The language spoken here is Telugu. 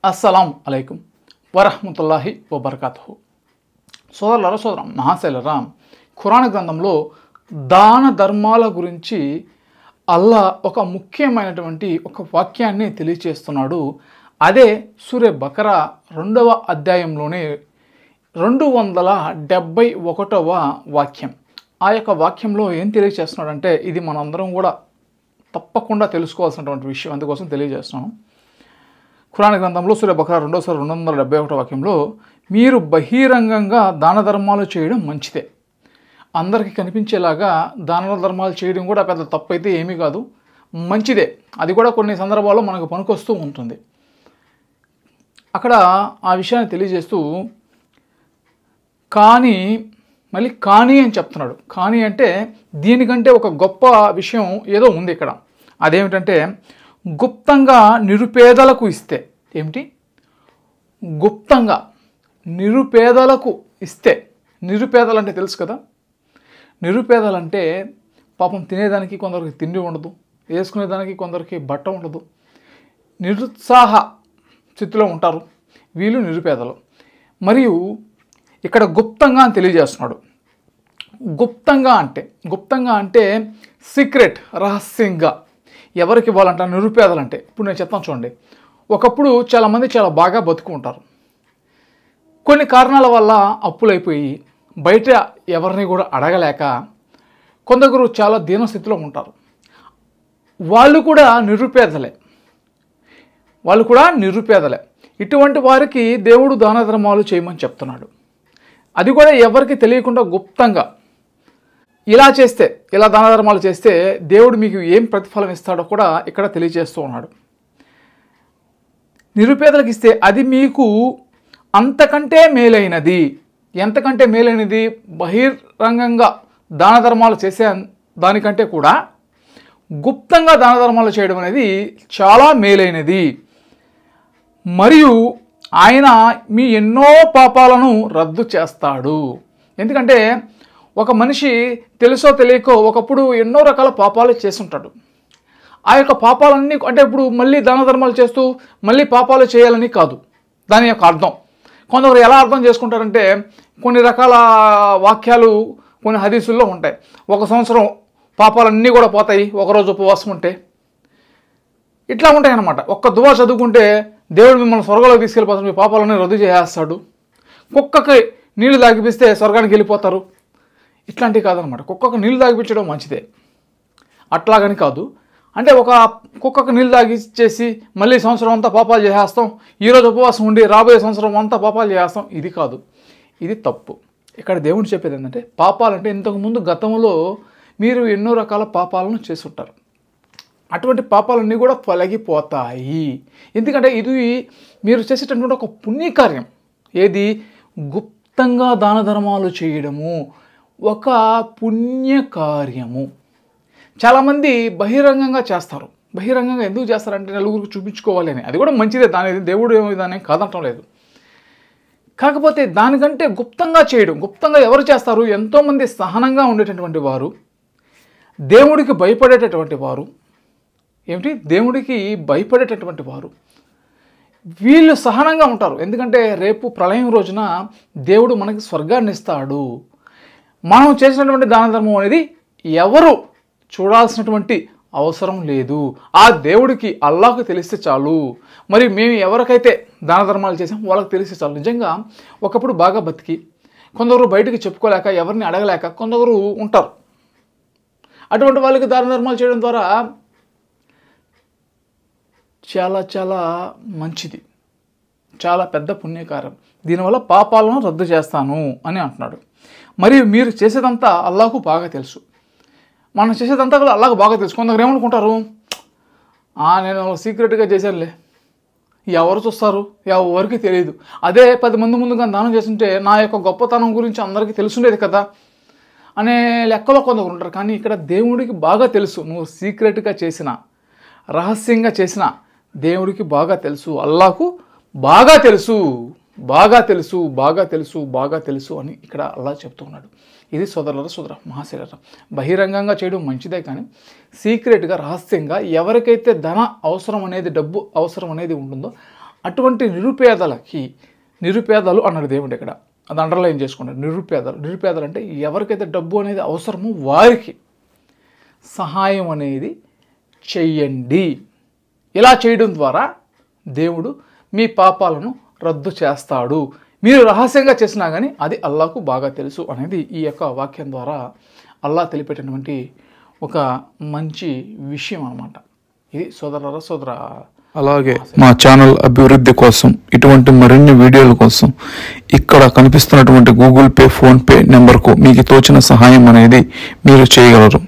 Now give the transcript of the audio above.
అస్సలాం అలైకుం వరహ్మతుల్లాహి వబర్కాతుహు. సోదరులారా, సోదరం మహాశైలరా, ఖురాన్ గ్రంథంలో దాన ధర్మాల గురించి అల్లా ఒక ముఖ్యమైనటువంటి ఒక వాక్యాన్ని తెలియచేస్తున్నాడు. అదే సూరే బకరా 2వ అధ్యాయంలోనే 271వ వాక్యం. ఆ యొక్క వాక్యంలో ఏం తెలియజేస్తున్నాడంటే, ఇది మనందరం కూడా తప్పకుండా తెలుసుకోవాల్సినటువంటి విషయం, అందుకోసం తెలియజేస్తున్నాను. ఖురాన్ గ్రంథంలో సూరే బకరా 271 వాక్యంలో, మీరు బహిరంగంగా దాన ధర్మాలు చేయడం మంచిదే. అందరికీ కనిపించేలాగా దాన ధర్మాలు చేయడం కూడా పెద్ద తప్పు అయితే ఏమీ కాదు, మంచిదే. అది కూడా కొన్ని సందర్భాల్లో మనకు పనికొస్తూ ఉంటుంది. అక్కడ ఆ విషయాన్ని తెలియజేస్తూ కానీ అని చెప్తున్నాడు. కానీ అంటే దీనికంటే ఒక గొప్ప విషయం ఏదో ఉంది ఇక్కడ. అదేమిటంటే, గుప్తంగా నిరుపేదలకు ఇస్తే. ఏమిటి? గుప్తంగా నిరుపేదలకు ఇస్తే. నిరుపేదలంటే తెలుసు కదా, నిరుపేదలంటే పాపం తినేదానికి కొందరికి తిండి ఉండదు, వేసుకునేదానికి కొందరికి బట్ట ఉండదు, నిరుత్సాహ స్థితిలో ఉంటారు, వీళ్ళు నిరుపేదలు. మరియు ఇక్కడ గుప్తంగా అని తెలియజేస్తున్నాడు. గుప్తంగా అంటే సీక్రెట్, రహస్యంగా ఎవరికి ఇవ్వాలంట? నిరుపేదలంటే. ఇప్పుడు నేను చెప్తాను చూడండి. ఒకప్పుడు చాలామంది చాలా బాగా బతుకు ఉంటారు. కొన్ని కారణాల వల్ల అప్పులైపోయి బయట ఎవరిని కూడా అడగలేక కొందరు చాలా దీనస్థితిలో ఉంటారు. వాళ్ళు కూడా నిరుపేదలే. ఇటువంటి వారికి దేవుడు దాన ధర్మాలు చేయమని చెప్తున్నాడు. అది కూడా ఎవరికి తెలియకుండా గుప్తంగా. ఇలా చేస్తే, ఇలా దాన ధర్మాలు చేస్తే దేవుడు మీకు ఏం ప్రతిఫలం ఇస్తాడో కూడా ఇక్కడ తెలియజేస్తూ ఉన్నాడు. నిరుపేదలకు ఇస్తే అది మీకు అంతకంటే మేలైనది. ఎంతకంటే మేలైనది? బహిరంగంగా దాన ధర్మాలు చేసే దానికంటే కూడా గుప్తంగా దాన ధర్మాలు చేయడం అనేది చాలా మేలైనది. మరియు ఆయన మీ ఎన్నో పాపాలను రద్దు చేస్తాడు. ఎందుకంటే ఒక మనిషి తెలుసో తెలియకో ఒకప్పుడు ఎన్నో రకాల పాపాలు చేస్తుంటాడు. ఆ యొక్క పాపాలన్నీ అంటే ఇప్పుడు మళ్ళీ దాన ధర్మాలు చేస్తూ మళ్ళీ పాపాలు చేయాలని కాదు దాని యొక్క అర్థం. కొందరు ఎలా అర్థం చేసుకుంటారంటే, కొన్ని రకాల వాక్యాలు కొన్ని హదీసుల్లో ఉంటాయి. 1 సంవత్సరం పాపాలన్నీ కూడా పోతాయి ఒకరోజు ఉపవాసం ఉంటే. ఇట్లా ఉంటాయి అన్నమాట. ఒక్క దువా చదువుకుంటే దేవుడు మిమ్మల్ని స్వర్గంలోకి తీసుకెళ్ళిపోతాడు, మీ పాపాలన్నీ రద్దు చేసేస్తాడు. కుక్కకి నీళ్లు తాగిపిస్తే స్వర్గానికి వెళ్ళిపోతారు. ఇట్లాంటివి కాదనమాట. కుక్కకు నీళ్లు తాగిపించడం మంచిదే, అట్లాగని కాదు. అంటే ఒక కుక్కకు నీళ్ళు తాగిచ్చేసి మళ్ళీ సంవత్సరం అంతా పాపాలు చేసేస్తాం, ఈరోజు ఉపవాసం ఉండి రాబోయే సంవత్సరం అంతా పాపాలు చేస్తాం, ఇది కాదు, ఇది తప్పు. ఇక్కడ దేవుడు చెప్పేది ఏంటంటే, పాపాలంటే ఇంతకుముందు గతంలో మీరు ఎన్నో రకాల పాపాలను చేసుంటారు. అటువంటి పాపాలన్నీ కూడా తొలగిపోతాయి. ఎందుకంటే ఇది మీరు చేసేటటువంటి ఒక పుణ్యకార్యం. ఏది? గుప్తంగా దాన ధర్మాలు చేయడము ఒక పుణ్యకార్యము. చాలామంది బహిరంగంగా చేస్తారు. బహిరంగంగా ఎందుకు చేస్తారంటే నలుగురికి చూపించుకోవాలి అని. అది కూడా మంచిదే, దాని దేవుడు ఏమి దాన్ని కాదంటం లేదు. కాకపోతే దానికంటే గుప్తంగా చేయడం. గుప్తంగా ఎవరు చేస్తారు? ఎంతోమంది సహనంగా ఉండేటటువంటి వారు, దేవుడికి భయపడేటటువంటి వారు. ఏమిటి? దేవుడికి భయపడేటటువంటి వారు వీళ్ళు సహనంగా ఉంటారు. ఎందుకంటే రేపు ప్రళయం రోజున దేవుడు మనకి స్వర్గాన్ని ఇస్తాడు. మనం చేసినటువంటి దాన ధర్మం అనేది ఎవరు చూడాల్సినటువంటి అవసరం లేదు. ఆ దేవుడికి, అల్లాహకు తెలిస్తే చాలు. మరి మేము ఎవరికైతే దాన ధర్మాలు చేసాం వాళ్ళకి తెలిస్తే చాలు. నిజంగా ఒకప్పుడు బాగా బతికి కొందరు బయటికి చెప్పుకోలేక ఎవరిని అడగలేక కొందరు ఉంటారు. అటువంటి వాళ్ళకి దాన ధర్మాలు చేయడం ద్వారా చాలా చాలా మంచిది, చాలా పెద్ద పుణ్యకార్యం. దీనివల్ల పాపాలను రద్దు చేస్తాను అని అంటున్నాడు. మరియు మీరు చేసేదంతా అల్లాహకు బాగా తెలుసు. మనం చేసేదంతా కూడా అల్లాహకు బాగా తెలుసు. కొందరు ఏమనుకుంటారు, నేను సీక్రెట్గా చేశానులే, ఎవరు చూస్తారు, ఎవరికి తెలియదు. అదే 10 మంది ముందుగా దానం చేస్తుంటే నా యొక్క గొప్పతనం గురించి అందరికీ తెలుసుండేది కదా అనే లెక్కలో కొందరు ఉంటారు. కానీ ఇక్కడ దేవుడికి బాగా తెలుసు. నువ్వు సీక్రెట్గా చేసినా, రహస్యంగా చేసినా దేవుడికి బాగా తెలుసు, అల్లాహకు బాగా తెలుసు అని ఇక్కడ అల్లాహ్ చెప్తూ ఉన్నాడు. ఇది సోదరుల మహాశైలరా, బహిరంగంగా చేయడం మంచిదే, కానీ సీక్రెట్గా రహస్యంగా ఎవరికైతే ధన అవసరం అనేది, డబ్బు అవసరం అనేది ఉంటుందో అటువంటి నిరుపేదలు అన్నాడు దేవుడు ఇక్కడ, అది అండర్లైన్ చేసుకున్నాడు. నిరుపేదలు అంటే ఎవరికైతే డబ్బు అనేది అవసరమో వారికి సహాయం అనేది చెయ్యండి. ఇలా చేయడం ద్వారా దేవుడు మీ పాపాలను రద్దు చేస్తాడు. మీరు రహస్యంగా చేసినా కానీ అది అల్లాహకు బాగా తెలుసు అనేది ఈ యొక్క వాక్యం ద్వారా అల్లాహ్ తెలిపేటటువంటి ఒక మంచి విషయం అన్నమాట. ఇది సోదర అలాగే మా ఛానల్ అభివృద్ధి కోసం ఇటువంటి మరిన్ని వీడియోల కోసం ఇక్కడ కనిపిస్తున్నటువంటి గూగుల్ పే, ఫోన్పే నెంబర్కు మీకు తోచిన సహాయం అనేది మీరు చేయగలరు.